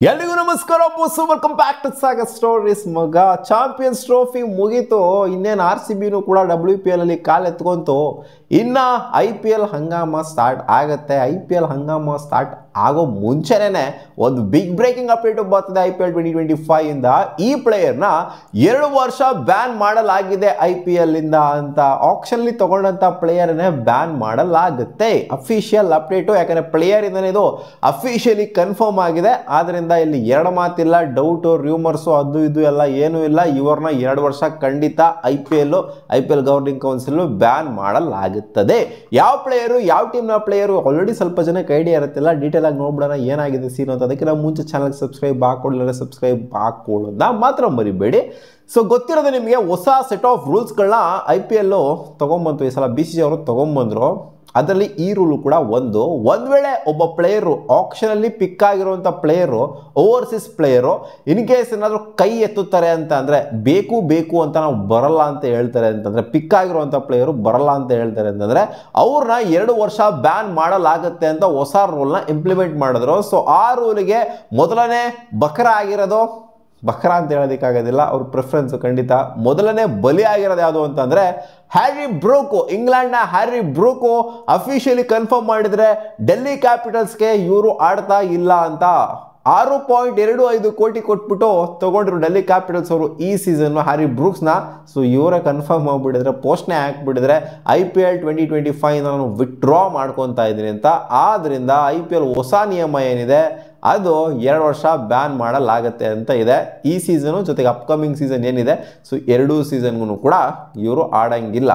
ಎಲ್ಲಿಗೂ ನಮಸ್ಕಾರ ಬಸ್ಸು welcome back to saga stories ಮಗ ಚಾಂಪಿಯನ್ಸ್ ಟ್ರೋಫಿ ಮುಗೀತು ಇನ್ನೇನು RCBನೂ ಕೂಡ WPL ಅಲ್ಲಿ ಕಾಲೆತ್ಕೊಂತು ಇನ್ನು IPL ಹಂಗಾಮ ಸ್ಟಾರ್ಟ್ ಆಗುತ್ತೆ IPL ಹಂಗಾಮ ಸ್ಟಾರ್ಟ್ ಆಗೋ ಮುಂಚೆನೇ ಒಂದು ಬಿಗ್ ಬ್ರೇಕಿಂಗ್ ಅಪ್ಡೇಟ್ ಬರ್ತದೆ IPL 2025 ಇಂದ ಈ ಪ್ಲೇಯರ್ನ 2 ವರ್ಷ ಬ್ಯಾನ್ ಮಾಡಲಾಗಿದೆ IPL ಇಂದ ಅಂತ ಆಕ್ಷನ್ಲಿ ತಗೊಂಡಂತ ಪ್ಲೇಯರ್ನೇ ಬ್ಯಾನ್ ಮಾಡಲಾಗುತ್ತೆ ಅಫಿಷಿಯಲ್ ಅಪ್ಡೇಟು ಯಾಕಂದ್ರೆ ಪ್ಲೇಯರ್ ಇಂದನೇ ಇದು ಅಫಿಷಿಯಲಿ ಕನ್ಫರ್ಮ್ ಆಗಿದೆ ಆದ್ರಿಂದ ಇಲ್ಲಿ ಎರಡು ಮಾತಿಲ್ಲ ಡೌಟು ರೂಮರ್ಸು ಅದು ಇದು ಎಲ್ಲ ಏನೂ ಇಲ್ಲ ಇವ್ರನ್ನ 2 ವರ್ಷ ಖಂಡಿತ IPL ಗವರ್ನಿಂಗ್ ಕೌನ್ಸಿಲ್ ಬ್ಯಾನ್ ಮಾಡಲಾಗುತ್ತದೆ ಯಾವ ಪ್ಲೇಯರು ಯಾವ ಟೀಮ್ನ ಪ್ಲೇಯರು ಆಲ್ರೆಡಿ ಸ್ವಲ್ಪ ಜನಕ್ಕೆ ಐಡಿಯಾ ಇರುತ್ತಿಲ್ಲ ಡೀಟೇಲ್ ಆಗಿ ನೋಡ್ಬಿಡೋಣ ಏನಾಗಿದೆ ಸೀನ್ ಅಂತ ಅದಕ್ಕೆ ನಾವು ಮುಂಚೆ ಚಾನಲ್ ಸಬ್ಸ್ಕ್ರೈಬ್ ಹಾಕೊಳ್ಳೋದನ್ನ ಮಾತ್ರ ಮರಿಬೇಡಿ ಸೊ ಗೊತ್ತಿರೋದು ನಿಮಗೆ ಹೊಸ ಸೆಟ್ ಆಫ್ ರೂಲ್ಸ್ಗಳನ್ನ IPL ತಗೊಂಬಂತು ಈ ಸಲ BCCI ಅವರು ತಗೊಂಬಂದ್ರು ಅದರಲ್ಲಿ ಈ ರೂಲ್ ಕೂಡ ಒಂದು ವೇಳೆ ಒಬ್ಬ ಪ್ಲೇಯರು ಆಕ್ಷನಲ್ಲಿ ಪಿಕ್ ಆಗಿರುವಂಥ player overseas player in case ಏನಾದರೂ ಕೈ ಎತ್ತುತ್ತಾರೆ ಅಂತ ಅಂದರೆ ಬೇಕು ಅಂತ ನಾವು ಬರಲ್ಲ ಅಂತ ಹೇಳ್ತಾರೆ ಅಂತಂದರೆ ಪಿಕ್ ಆಗಿರುವಂಥ ಪ್ಲೇಯರು ಬರಲ್ಲ ಅಂತ ಹೇಳ್ತಾರೆ ಅಂತಂದರೆ ಅವ್ರನ್ನ 2 ವರ್ಷ ಬ್ಯಾನ್ ಮಾಡಲಾಗುತ್ತೆ ಅಂತ ಹೊಸ ರೂಲ್ನ ಇಂಪ್ಲಿಮೆಂಟ್ ಮಾಡಿದ್ರು ಸೊ ಆ ರೂಲ್ಗೆ ಮೊದಲನೇ ಬಕ್ರಾ ಅಂತ ಹೇಳೋದಕ್ಕಾಗೋದಿಲ್ಲ ಅವ್ರ ಪ್ರಿಫರೆನ್ಸ್ ಖಂಡಿತ ಮೊದಲನೇ ಬಲಿ ಆಗಿರೋದು ಯಾವುದು ಅಂತಂದರೆ ಹ್ಯಾರಿ ಬ್ರೂಕು ಇಂಗ್ಲೆಂಡ್ನ ಹ್ಯಾರಿ ಬ್ರೂಕು ಅಫಿಷಿಯಲಿ ಕನ್ಫರ್ಮ್ ಮಾಡಿದರೆ ಡೆಲ್ಲಿ ಕ್ಯಾಪಿಟಲ್ಸ್ಗೆ ಇವರು ಆಡ್ತಾ ಇಲ್ಲ ಅಂತ 6.25 ಕೋಟಿ ಕೊಟ್ಬಿಟ್ಟು ತಗೊಂಡ್ರು ಡೆಲ್ಲಿ ಕ್ಯಾಪಿಟಲ್ಸ್ ಅವರು ಈ ಸೀಸನ್ ಹ್ಯಾರಿ ಬ್ರೂಕ್ಸ್ನ ಸೊ ಇವರೇ ಕನ್ಫರ್ಮ್ ಮಾಡಿಬಿಟ್ಟಿದ್ರೆ ಪೋಸ್ಟ್ನೇ ಹಾಕ್ಬಿಟ್ಟಿದ್ರೆ IPL 2025 ನಾನು ವಿತ್ಡ್ರಾ ಮಾಡ್ಕೊತಾ ಇದ್ದೀನಿ ಅಂತ ಆದ್ದರಿಂದ IPL ಹೊಸ ನಿಯಮ ಏನಿದೆ ಅದು 2 ವರ್ಷ ಬ್ಯಾನ್ ಮಾಡಲಾಗತ್ತೆ ಅಂತ ಇದೆ ಈ ಸೀಸನು ಜೊತೆಗೆ ಅಪ್ಕಮಿಂಗ್ ಸೀಸನ್ ಏನಿದೆ ಸೊ 2 ಸೀಸನ್ಗೂ ಕೂಡ ಇವರು ಆಡಂಗಿಲ್ಲ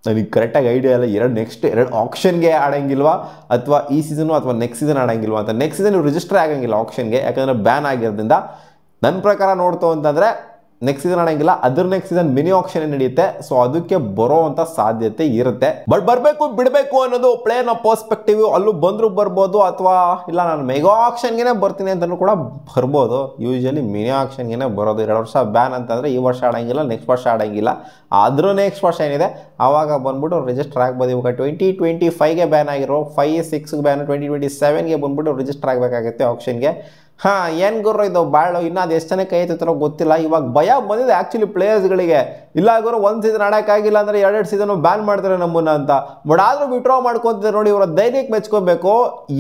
ನನಗೆ ಕರೆಕ್ಟಾಗಿ ಐಡಿಯಾ ಇಲ್ಲ ನೆಕ್ಸ್ಟ್ 2 ಆಕ್ಷನ್ಗೆ ಆಡಂಗಿಲ್ವಾ ಅಥವಾ ಈ ಸೀಸನು ಅಥವಾ ನೆಕ್ಸ್ಟ್ ಸೀಸನ್ ಆಡಂಗಿಲ್ವಾ ಅಂತ ನೆಕ್ಸ್ಟ್ ಸೀಸನ್ ರಿಜಿಸ್ಟರ್ ಆಗಂಗಿಲ್ಲ ಆಕ್ಷನ್ಗೆ ಯಾಕಂದರೆ ಬ್ಯಾನ್ ಆಗಿರೋದ್ರಿಂದ ನನ್ನ ಪ್ರಕಾರ ನೋಡ್ತು ಅಂತಂದರೆ ನೆಕ್ಸ್ಟ್ ಸೀಸನ್ ಆಡಂಗಿಲ್ಲ ಅದ್ರ ನೆಕ್ಸ್ಟ್ ಸೀಸನ್ ಮಿನಿ ಆಕ್ಷನ್ ನಡೆಯುತ್ತೆ ಸೊ ಅದಕ್ಕೆ ಬರೋವಂಥ ಸಾಧ್ಯತೆ ಇರುತ್ತೆ ಬಟ್ ಬರಬೇಕು ಬಿಡಬೇಕು ಅನ್ನೋದು ಪ್ಲೇಯರ್ನ ಪರ್ಸ್ಪೆಕ್ಟಿವ್ ಅಲ್ಲೂ ಬಂದರೂ ಬರ್ಬೋದು ಅಥವಾ ಇಲ್ಲ ನಾನು ಮೆಗಾ ಆಕ್ಷನ್ಗೆ ಬರ್ತೀನಿ ಅಂತಲೂ ಕೂಡ ಬರ್ಬೋದು ಯೂಶಲಿ ಮಿನಿ ಆಕ್ಷನ್ಗೆ ಬರೋದು 2 ವರ್ಷ ಬ್ಯಾನ್ ಅಂತಂದರೆ ಈ ವರ್ಷ ಆಡಂಗಿಲ್ಲ ನೆಕ್ಸ್ಟ್ ವರ್ಷ ಆಡಂಗಿಲ್ಲ ಆದರೂ ನೆಕ್ಸ್ಟ್ ವರ್ಷ ಏನಿದೆ ಆವಾಗ ಬಂದ್ಬಿಟ್ಟು ರಿಜಿಸ್ಟರ್ ಆಗ್ಬೋದು ಇವಾಗ 2025ಗೆ ಬ್ಯಾನ್ ಆಗಿರೋ 5-6 ಬ್ಯಾನ್ 2027ಗೆ ಬಂದ್ಬಿಟ್ಟು ರಿಜಿಸ್ಟರ್ ಆಗಬೇಕಾಗುತ್ತೆ ಆಕ್ಷನ್ಗೆ ಏನು ಗುರು ಇದು ಭಾಳ ಇನ್ನೂ ಅದು ಎಷ್ಟು ಜನಕ್ಕೆ ಕೈ ಎತ್ತುತ್ತಾರೋ ಗೊತ್ತಿಲ್ಲ ಇವಾಗ ಭಯ ಬಂದಿದೆ ಆ್ಯಕ್ಚುಲಿ ಪ್ಲೇಯರ್ಸ್ಗಳಿಗೆ ಇಲ್ಲ ಗುರು 1 ಸೀಸನ್ ಆಡೋಕ್ಕಾಗಿಲ್ಲ ಅಂದರೆ 2 ಸೀಸನು ಬ್ಯಾನ್ ಮಾಡ್ತಾರೆ ನಮ್ಮನ್ನ ಅಂತ ಬಟ್ ಆದರೂ ವಿಡ್ರಾ ಮಾಡ್ಕೊತಿದ್ದಾರೆ ನೋಡಿ ಇವರ ಧೈರ್ಯಕ್ಕೆ ಮೆಚ್ಕೋಬೇಕು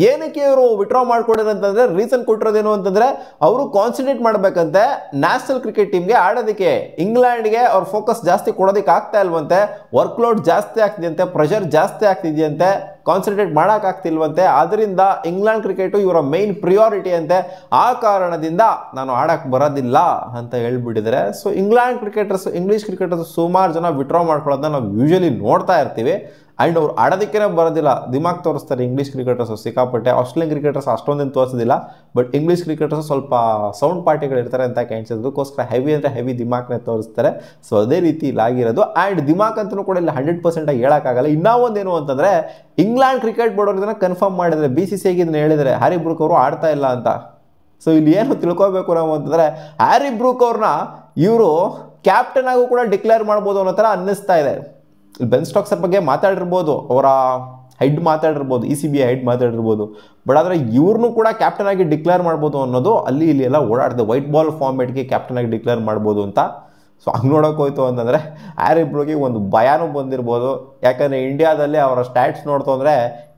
ಏನಕ್ಕೆ ಇವರು ವಿಡ್ರಾ ಮಾಡ್ಕೊಂಡಿದ್ರು ಅಂತಂದರೆ ರೀಸನ್ ಕೊಟ್ಟಿರೋದೇನು ಅಂತಂದರೆ ಅವರು ಕಾನ್ಸಂಟ್ರೇಟ್ ಮಾಡಬೇಕಂತೆ ನ್ಯಾಷನಲ್ ಕ್ರಿಕೆಟ್ ಟೀಮ್ಗೆ ಆಡೋದಕ್ಕೆ ಇಂಗ್ಲೆಂಡ್ಗೆ ಅವ್ರ ಫೋಕಸ್ ಜಾಸ್ತಿ ಕೊಡೋದಕ್ಕೆ ಆಗ್ತಾ ಇಲ್ವಂತೆ ವರ್ಕ್ಲೋಡ್ ಜಾಸ್ತಿ ಆಗ್ತಿದೆಯಂತೆ ಪ್ರೆಷರ್ ಜಾಸ್ತಿ ಆಗ್ತಿದೆಯಂತೆ ಕಾನ್ಸಂಟ್ರೇಟ್ ಮಾಡೋಕ್ಕಾಗ್ತಿಲ್ವಂತೆ ಅದರಿಂದ ಇಂಗ್ಲೆಂಡ್ ಕ್ರಿಕೆಟು ಇವರ ಮೈನ್ ಪ್ರಿಯಾರಿಟಿ ಅಂತೆ ಆ ಕಾರಣದಿಂದ ನಾನು ಆಡಕ್ಕೆ ಬರೋದಿಲ್ಲ ಅಂತ ಹೇಳ್ಬಿಟ್ಟಿದ್ದಾರೆ so England cricketers English cricketers ಸುಮಾರು ಜನ ವಿಡ್ರಾ ಮಾಡ್ಕೊಳ್ಳೋದನ್ನ ನಾವು ಯೂಶಲಿ ನೋಡ್ತಾ ಇರ್ತೀವಿ ಆ್ಯಂಡ್ ಅವ್ರು ಆಡೋದಕ್ಕೇ ಬರೋದಿಲ್ಲ ದಿಮಾಗ್ ತೋರಿಸ್ತಾರೆ ಇಂಗ್ಲೀಷ್ ಕ್ರಿಕೆಟರ್ಸು ಸಿಕ್ಕಾಪಟ್ಟೆ ಆಸ್ಟ್ರೇಲಿಯನ್ ಕ್ರಿಕೆಟರ್ಸ್ ಅಷ್ಟೊಂದೇನು ತೋರಿಸೋದಿಲ್ಲ ಬಟ್ ಇಂಗ್ಲೀಷ್ ಕ್ರಿಕೆಟರ್ಸ್ ಸ್ವಲ್ಪ ಸೌಂಡ್ ಪಾರ್ಟಿಗಳಿರ್ತಾರೆ ಅಂತ ಕಾಣಿಸೋದಕ್ಕೋಸ್ಕರ ಹೆವಿ ಅಂದರೆ ಹೆವಿ ದಿಮಾಕ್ನೇ ತೋರಿಸ್ತಾರೆ ಸೊ ಅದೇ ರೀತಿ ಇಲ್ಲಾಗಿರೋದು ಆ್ಯಂಡ್ ದಿಮಾಕ್ ಅಂತಲೂ ಕೂಡ ಇಲ್ಲಿ 100% ಆಗಿ ಹೇಳೋಕ್ಕಾಗಲ್ಲ ಇನ್ನೂ ಒಂದೇನು ಅಂತಂದರೆ ಇಂಗ್ಲೆಂಡ್ ಕ್ರಿಕೆಟ್ ಬೋರ್ಡ್ ಅವ್ರು ಇದನ್ನು ಕನ್ಫರ್ಮ್ ಮಾಡಿದರೆ BCCIಗೆ ಇದನ್ನು ಹೇಳಿದರೆ ಹ್ಯಾರಿ ಬ್ರೂಕ್ ಅವರು ಆಡ್ತಾ ಇಲ್ಲ ಅಂತ ಸೊ ಇಲ್ಲಿ ಏನು ತಿಳ್ಕೊಬೇಕು ನಾವು ಅಂತಂದರೆ ಹ್ಯಾರಿ ಬ್ರೂಕ್ ಅವ್ರನ್ನ ಇವರು ಕ್ಯಾಪ್ಟನ್ ಆಗೂ ಕೂಡ ಡಿಕ್ಲೇರ್ ಮಾಡ್ಬೋದು ಅನ್ನೋ ಥರ ಅನ್ನಿಸ್ತಾ ಇದೆ ಬೆನ್ ಸ್ಟೋಕ್ಸ್ ಬಗ್ಗೆ ಮಾತಾಡಿರ್ಬೋದು ಅವರ ಹೆಡ್ ಮಾತಾಡಿರ್ಬೋದು ECB ಹೆಡ್ ಮಾತಾಡಿರ್ಬೋದು ಬಟ್ ಆದರೆ ಇವ್ರನ್ನೂ ಕೂಡ ಕ್ಯಾಪ್ಟನ್ ಆಗಿ ಡಿಕ್ಲೇರ್ ಮಾಡ್ಬೋದು ಅನ್ನೋದು ಅಲ್ಲಿ ಇಲ್ಲಿ ಎಲ್ಲ ಓಡಾಡಿದೆ ವೈಟ್ ಬಾಲ್ ಫಾರ್ಮೇಟ್ಗೆ ಕ್ಯಾಪ್ಟನ್ ಆಗಿ ಡಿಕ್ಲೇರ್ ಮಾಡ್ಬೋದು ಅಂತ ಸೊ ಹಂಗೆ ನೋಡೋಕೆ ಹೋಯ್ತು ಅಂತಂದರೆ ಹ್ಯಾರಿ ಬ್ರೂಕ್ಗೆ ಒಂದು ಭಯನೂ ಬಂದಿರ್ಬೋದು ಯಾಕಂದರೆ ಇಂಡಿಯಾದಲ್ಲಿ ಅವರ ಸ್ಟ್ಯಾಟ್ಸ್ ನೋಡ್ತು ಅಂದರೆ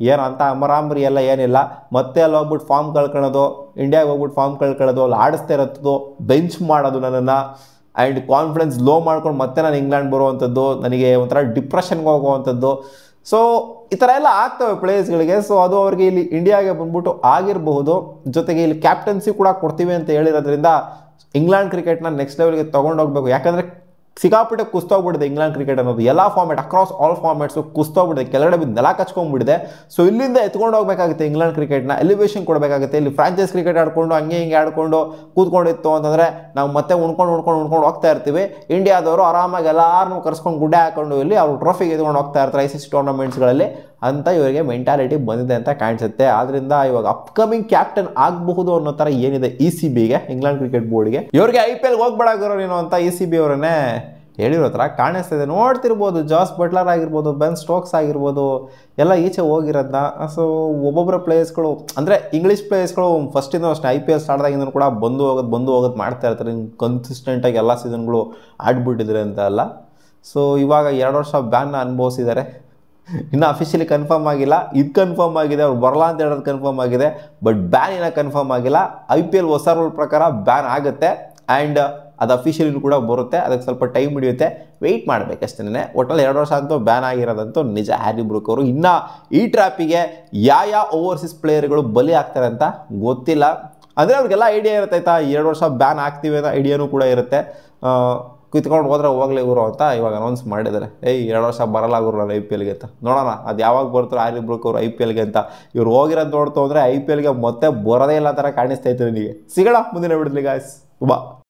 ಏನು ಅಂತ ಅಮರಾಂಬರಿ ಎಲ್ಲ ಏನಿಲ್ಲ ಮತ್ತೆ ಅಲ್ಲಿ ಹೋಗ್ಬಿಟ್ಟು ಫಾರ್ಮ್ ಕಳ್ಕೊಳ್ಳೋದು ಇಂಡಿಯಾಗೆ ಹೋಗ್ಬಿಟ್ಟು ಫಾರ್ಮ್ ಕಳ್ಕೊಳ್ಳೋದು ಅಲ್ಲಿ ಆಡಿಸ್ತಾ ಇರೋದು ಬೆಂಚ್ ಮಾಡೋದು ನನ್ನನ್ನು ಆ್ಯಂಡ್ ಕಾನ್ಫಿಡೆನ್ಸ್ ಲೋ ಮಾಡ್ಕೊಂಡು ಮತ್ತೆ ನಾನು ಇಂಗ್ಲೆಂಡ್ ಬರುವಂಥದ್ದು ನನಗೆ ಒಂಥರ ಡಿಪ್ರೆಷನ್ಗೆ ಹೋಗುವಂಥದ್ದು ಸೊ ಈ ಥರ ಎಲ್ಲ ಆಗ್ತವೆ ಪ್ಲೇಯರ್ಸ್ಗಳಿಗೆ ಸೊ ಅದು ಅವ್ರಿಗೆ ಇಲ್ಲಿ ಇಂಡಿಯಾಗೆ ಬಂದ್ಬಿಟ್ಟು ಆಗಿರಬಹುದು ಜೊತೆಗೆ ಇಲ್ಲಿ ಕ್ಯಾಪ್ಟನ್ಸಿ ಕೂಡ ಕೊಡ್ತೀವಿ ಅಂತ ಹೇಳಿರೋದ್ರಿಂದ ಇಂಗ್ಲೆಂಡ್ ಕ್ರಿಕೆಟ್ನ ನೆಕ್ಸ್ಟ್ ಲೆವೆಲ್ಗೆ ತೊಗೊಂಡೋಗ್ಬೇಕು ಯಾಕಂದರೆ ಸಿಕ್ಕಾಪಟ್ಟೆ ಕುಸ್ತೋಗ್ಬಿಟ್ಟಿದೆ ಇಂಗ್ಲೆಂಡ್ ಕ್ರಿಕೆಟ್ ಅನ್ನೋದು ಎಲ್ಲ ಫಾರ್ಮೆಟ್ ಅಕ್ರಾಸ್ ಆಲ್ ಫಾರ್ಮೆಟ್ಸು ಕುಸ್ತೋಗ್ಬಿಟ್ಟಿದೆ ಕೆಳಗಡೆ ಬಿದ್ದು ನೆಲ ಕಚ್ಕೊಂಡ್ಬಿಟ್ಟಿದೆ ಸೊ ಇಲ್ಲಿಂದ ಎತ್ಕೊಂಡು ಹೋಗ್ಬೇಕಾಗುತ್ತೆ ಇಂಗ್ಲೆಂಡ್ ಕ್ರಿಕೆಟ್ನ ಎಲಿವೇಷನ್ ಕೊಡಬೇಕಾಗುತ್ತೆ ಇಲ್ಲಿ ಫ್ರಾಂಚೈಸ್ ಕ್ರಿಕೆಟ್ ಆಡ್ಕೊಂಡು ಹಂಗೆ ಹಿಂಗೆ ಆಡ್ಕೊಂಡು ಕೂತ್ಕೊಂಡಿತ್ತು ಅಂತಂದರೆ ನಾವು ಮತ್ತೆ ಉಣ್ಕೊಂಡು ಹೋಗ್ತಾ ಇರ್ತೀವಿ ಇಂಡಿಯಾದವರು ಆರಾಮಾಗಿ ಎಲ್ಲಾರನ್ನೂ ಕರ್ಸ್ಕೊಂಡು ಗುಡ್ಡೆ ಹಾಕೊಂಡು ಇಲ್ಲಿ ಅವರು ಟ್ರೋಫಿಗೆ ಎತ್ಕೊಂಡು ಹೋಗ್ತಾ ಇರ್ತಾರೆ ICC ಟೂರ್ನಮೆಂಟ್ಸ್ಗಳಲ್ಲಿ ಅಂತ ಇವರಿಗೆ ಮೆಂಟಾಲಿಟಿ ಬಂದಿದೆ ಅಂತ ಕಾಣಿಸುತ್ತೆ ಆದ್ರಿಂದ ಇವಾಗ ಅಪ್ಕಮಿಂಗ್ ಕ್ಯಾಪ್ಟನ್ ಆಗಬಹುದು ಅನ್ನೋ ಥರ ಏನಿದೆ ECBಗೆ ಇಂಗ್ಲೆಂಡ್ ಕ್ರಿಕೆಟ್ ಬೋರ್ಡ್ಗೆ ಇವ್ರಿಗೆ IPL ಹೋಗ್ಬೇಡಾಗಿರೋ ನೀನು ಅಂತ ECB ಅವರನ್ನೇ ಹೇಳಿರೋ ಥರ ಕಾಣಿಸ್ತಾ ಇದೆ. ನೋಡ್ತಿರ್ಬೋದು, ಜಾಸ್ ಬಟ್ಲರ್ ಆಗಿರ್ಬೋದು, ಬೆನ್ ಸ್ಟೋಕ್ಸ್ ಆಗಿರ್ಬೋದು, ಎಲ್ಲ ಈಚೆ ಹೋಗಿರೋದನ್ನ. ಸೊ ಒಬ್ಬೊಬ್ಬರ ಪ್ಲೇಯರ್ಸ್ಗಳು ಅಂದರೆ ಇಂಗ್ಲೀಷ್ ಪ್ಲೇಯರ್ಸ್ಗಳು ಫಸ್ಟಿಂದ ಅಷ್ಟೇ IPL ಸ್ಟಾರ್ಟ್ ಆಗಿಂದ ಕೂಡ ಬಂದು ಹೋಗೋದು ಮಾಡ್ತಾ ಇರ್ತಾರೆ. ಕನ್ಸಿಸ್ಟೆಂಟಾಗಿ ಎಲ್ಲ ಸೀಸನ್ಗಳು ಆಡ್ಬಿಟ್ಟಿದ್ರೆ ಅಂತ ಅಲ್ಲ. ಸೊ ಇವಾಗ 2 ವರ್ಷ ಬ್ಯಾನ್ನ ಅನುಭವಿಸಿದ್ದಾರೆ. ಇನ್ನು ಅಫಿಷಿಯಲಿ ಕನ್ಫರ್ಮ್ ಆಗಿಲ್ಲ. ಇದು ಕನ್ಫರ್ಮ್ ಆಗಿದೆ, ಅವ್ರು ಬರಲ್ಲ ಅಂತ ಹೇಳೋದು ಕನ್ಫರ್ಮ್ ಆಗಿದೆ. ಬಟ್ ಬ್ಯಾನ್ ಇನ್ನೂ ಕನ್ಫರ್ಮ್ ಆಗಿಲ್ಲ. IPL ಹೊಸ ರೂಲ್ ಪ್ರಕಾರ ಬ್ಯಾನ್ ಆಗುತ್ತೆ ಆ್ಯಂಡ್ ಅದು ಅಫಿಷಿಯಲಿ ಕೂಡ ಬರುತ್ತೆ. ಅದಕ್ಕೆ ಸ್ವಲ್ಪ ಟೈಮ್ ಹಿಡಿಯುತ್ತೆ, ವೆಯ್ಟ್ ಮಾಡಬೇಕಷ್ಟೇ. ಒಟ್ಟಲ್ಲಿ 2 ವರ್ಷ ಅಂತೂ ಬ್ಯಾನ್ ಆಗಿರೋದಂತೂ ನಿಜ. ಹ್ಯಾರಿ ಬ್ರೂಕ್ ಅವರು ಇನ್ನು ಈ ಟ್ರ್ಯಾಪಿಗೆ ಯಾವ ಓವರ್ಸೀಸ್ ಪ್ಲೇಯರ್ಗಳು ಬಲಿ ಆಗ್ತಾರೆ ಅಂತ ಗೊತ್ತಿಲ್ಲ. ಅಂದರೆ ಅವ್ರಿಗೆಲ್ಲ ಐಡಿಯಾ ಇರುತ್ತೆ ಆಯ್ತಾ, 2 ವರ್ಷ ಬ್ಯಾನ್ ಆಗ್ತೀವಿ ಅನ್ನೋ ಐಡಿಯಾನೂ ಕೂಡ ಇರುತ್ತೆ. ಕಿತ್ಕೊಂಡು ಹೋದ್ರೆ ಹೋಗ್ಲಿ ಇವರು ಅಂತ ಇವಾಗ ಅನೌನ್ಸ್ ಮಾಡಿದ್ದಾರೆ. 2 ವರ್ಷ ಬರಲ್ಲ ಗುರು ನಾನು IPLಗೆ ಅಂತ. ನೋಡೋಣ ಅದು ಯಾವಾಗ ಬರ್ತಾರೆ ಹ್ಯಾರಿ ಬ್ರೂಕ್ ಅವರು IPLಗೆ ಅಂತ. ಇವ್ರು ಹೋಗಿರೋದು ನೋಡ್ತು ಅಂದರೆ IPLಗೆ ಮತ್ತೆ ಬರೋದೇ ಇಲ್ಲ ಥರ ಕಾಣಿಸ್ತಾ ಇತ್ತು ನನಗೆ. ಸಿಗೋಣ ಮುಂದಿನ ವಿಡಿಯೋದಲ್ಲಿ ಗಾಯ್ಸ್. ಬಾ.